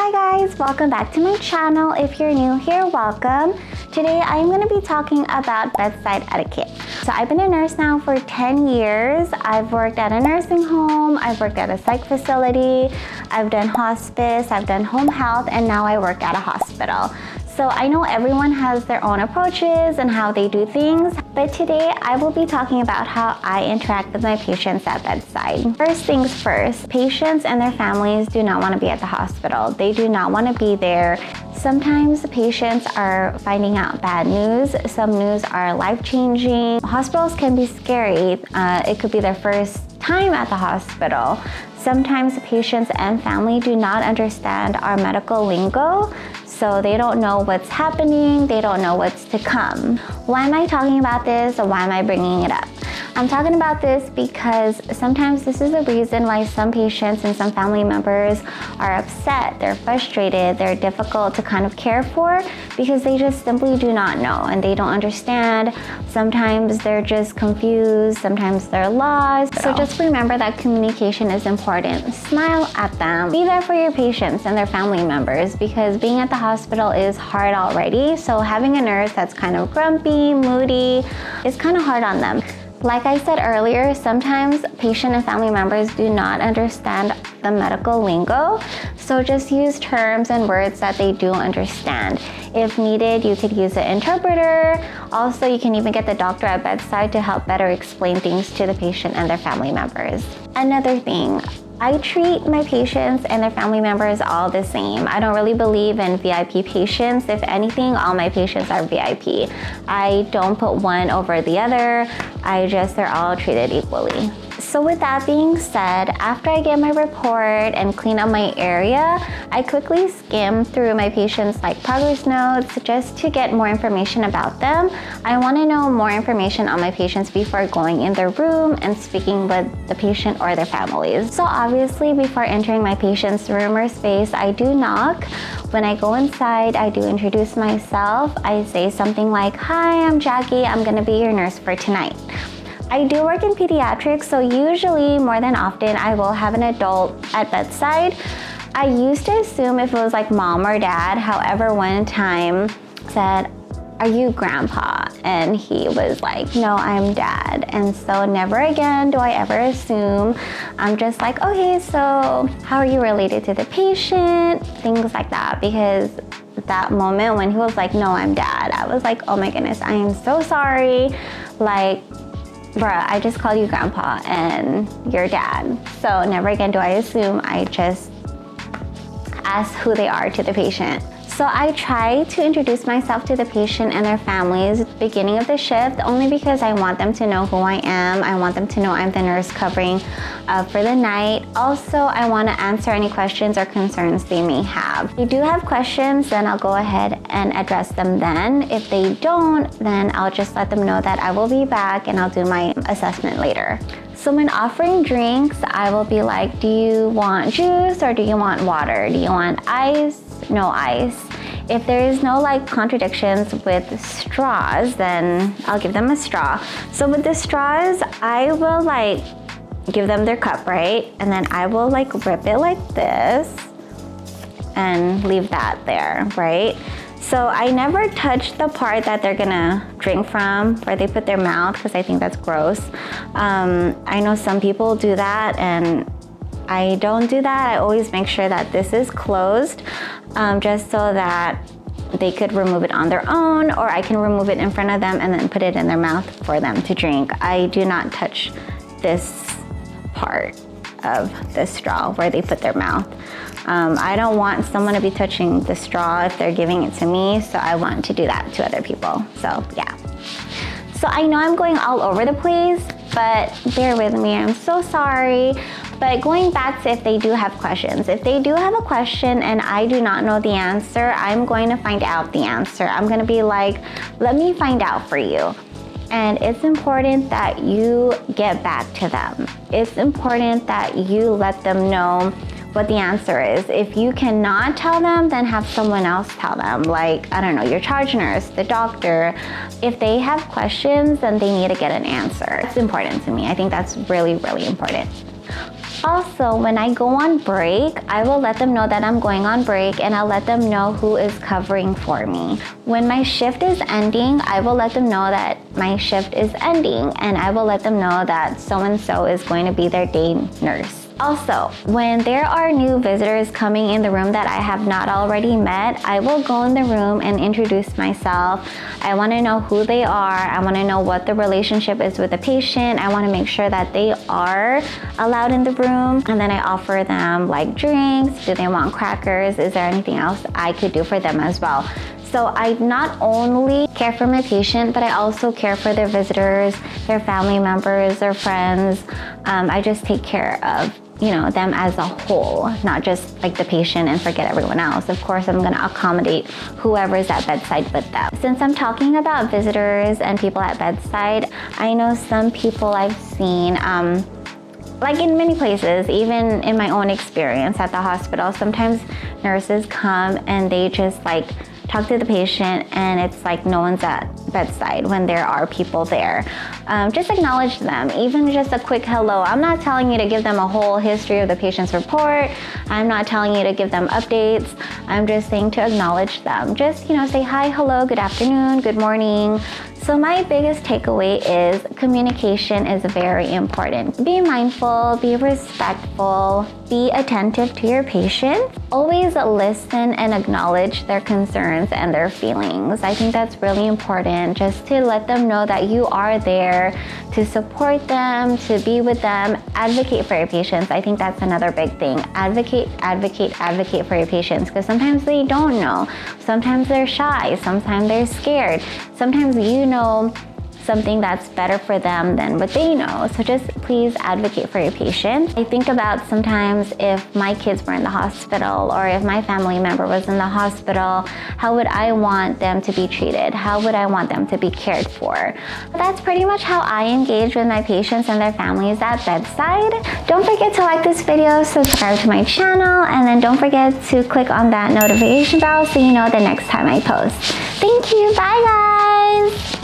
Hi guys, welcome back to my channel. If you're new here, welcome. Today I'm going to be talking about bedside etiquette. So I've been a nurse now for 10 years. I've worked at a nursing home, I've worked at a psych facility, I've done hospice, I've done home health, and now I work at a hospital. So I know everyone has their own approaches and how they do things, but today I will be talking about how I interact with my patients at bedside. First things first, patients and their families do not want to be at the hospital. They do not want to be there. Sometimes patients are finding out bad news. Some news are life-changing. Hospitals can be scary. It could be their first time at the hospital. Sometimes patients and family do not understand our medical lingo, so they don't know what's happening, they don't know what's to come. Why am I talking about this, or why am I bringing it up? I'm talking about this because sometimes this is the reason why some patients and some family members are upset, they're frustrated, they're difficult to kind of care for because they just simply do not know and they don't understand. Sometimes they're just confused, sometimes they're lost. So just remember that communication is important. Smile at them. Be there for your patients and their family members because being at the hospital is hard already. So having a nurse that's kind of grumpy, moody, is kind of hard on them. Like I said earlier, sometimes patient and family members do not understand the medical lingo, so just use terms and words that they do understand. If needed, you could use an interpreter. Also, you can even get the doctor at bedside to help better explain things to the patient and their family members. Another thing, I treat my patients and their family members all the same. I don't really believe in VIP patients. If anything, all my patients are VIP. I don't put one over the other. They're all treated equally. So with that being said, after I get my report and clean up my area, I quickly skim through my patients' progress notes just to get more information about them. I want to know more information on my patients before going in their room and speaking with the patient or their families. So obviously, before entering my patient's room or space, I do knock. When I go inside, I do introduce myself. I say something like, "Hi, I'm Jackie. I'm going to be your nurse for tonight." I do work in pediatrics, so usually, more than often, I will have an adult at bedside. I used to assume if it was mom or dad. However, one time said, "Are you grandpa?" And he was like, "No, I'm dad." And so never again do I ever assume. I'm just like, "Okay, so how are you related to the patient?" Things like that, because that moment when he was like, "No, I'm dad," I was like, "Oh my goodness, I am so sorry. Bruh, I just called you grandpa and you're dad." So never again do I assume. I just ask who they are to the patient. So I try to introduce myself to the patient and their families at the beginning of the shift, only because I want them to know who I am. I want them to know I'm the nurse covering for the night. Also, I want to answer any questions or concerns they may have. If they do have questions, then I'll go ahead and address them then. If they don't, then I'll just let them know that I will be back and I'll do my assessment later. So when offering drinks, I will be like, "Do you want juice or do you want water? Do you want ice? No ice." If there is no contradictions with straws, then I'll give them a straw. So with the straws, I will give them their cup, right? And then I will rip it like this and leave that there, right? So I never touch the part that they're gonna drink from, where they put their mouth, because I think that's gross. I know some people do that, and I don't do that. I always make sure that this is closed, just so that they could remove it on their own, or I can remove it in front of them and then put it in their mouth for them to drink. I do not touch this part of the straw where they put their mouth. I don't want someone to be touching the straw if they're giving it to me, so I want to do that to other people. So yeah. So I know I'm going all over the place, but bear with me, I'm so sorry. But going back to if they do have questions. If they do have a question and I do not know the answer, I'm going to find out the answer. I'm going to be like, "Let me find out for you." And it's important that you get back to them. It's important that you let them know what the answer is. If you cannot tell them, then have someone else tell them. I don't know, your charge nurse, the doctor. If they have questions, then they need to get an answer. It's important to me. I think that's really, really important. Also, when I go on break, I will let them know that I'm going on break, and I'll let them know who is covering for me. When my shift is ending, I will let them know that my shift is ending, and I will let them know that so-and-so is going to be their day nurse. Also, when there are new visitors coming in the room that I have not already met, I will go in the room and introduce myself. I want to know who they are. I want to know what the relationship is with the patient. I want to make sure that they are allowed in the room. And then I offer them like drinks. Do they want crackers? Is there anything else I could do for them as well? So I not only care for my patient, but I also care for their visitors, their family members, their friends. I just take care of them as a whole, not just like the patient and forget everyone else. Of course, I'm gonna accommodate whoever's at bedside with them. Since I'm talking about visitors and people at bedside, I know some people I've seen, like in many places, even in my own experience at the hospital, sometimes nurses come and they just like talk to the patient and it's like no one's at bedside when there are people there. Just acknowledge them, even just a quick hello. I'm not telling you to give them a whole history of the patient's report. I'm not telling you to give them updates. I'm just saying to acknowledge them. Just, say hi, hello, good afternoon, good morning. So my biggest takeaway is communication is very important. Be mindful, be respectful, be attentive to your patient. Always listen and acknowledge their concerns and their feelings. I think that's really important, just to let them know that you are there to support them, to be with them, advocate for your patients. I think that's another big thing. Advocate for your patients, because sometimes they don't know. Sometimes they're shy, sometimes they're scared. Sometimes something that's better for them than what they know. So just please advocate for your patient. I think about sometimes if my kids were in the hospital or if my family member was in the hospital, how would I want them to be treated? How would I want them to be cared for? That's pretty much how I engage with my patients and their families at bedside. Don't forget to like this video, subscribe to my channel, and then don't forget to click on that notification bell so you know the next time I post. Thank you, bye guys!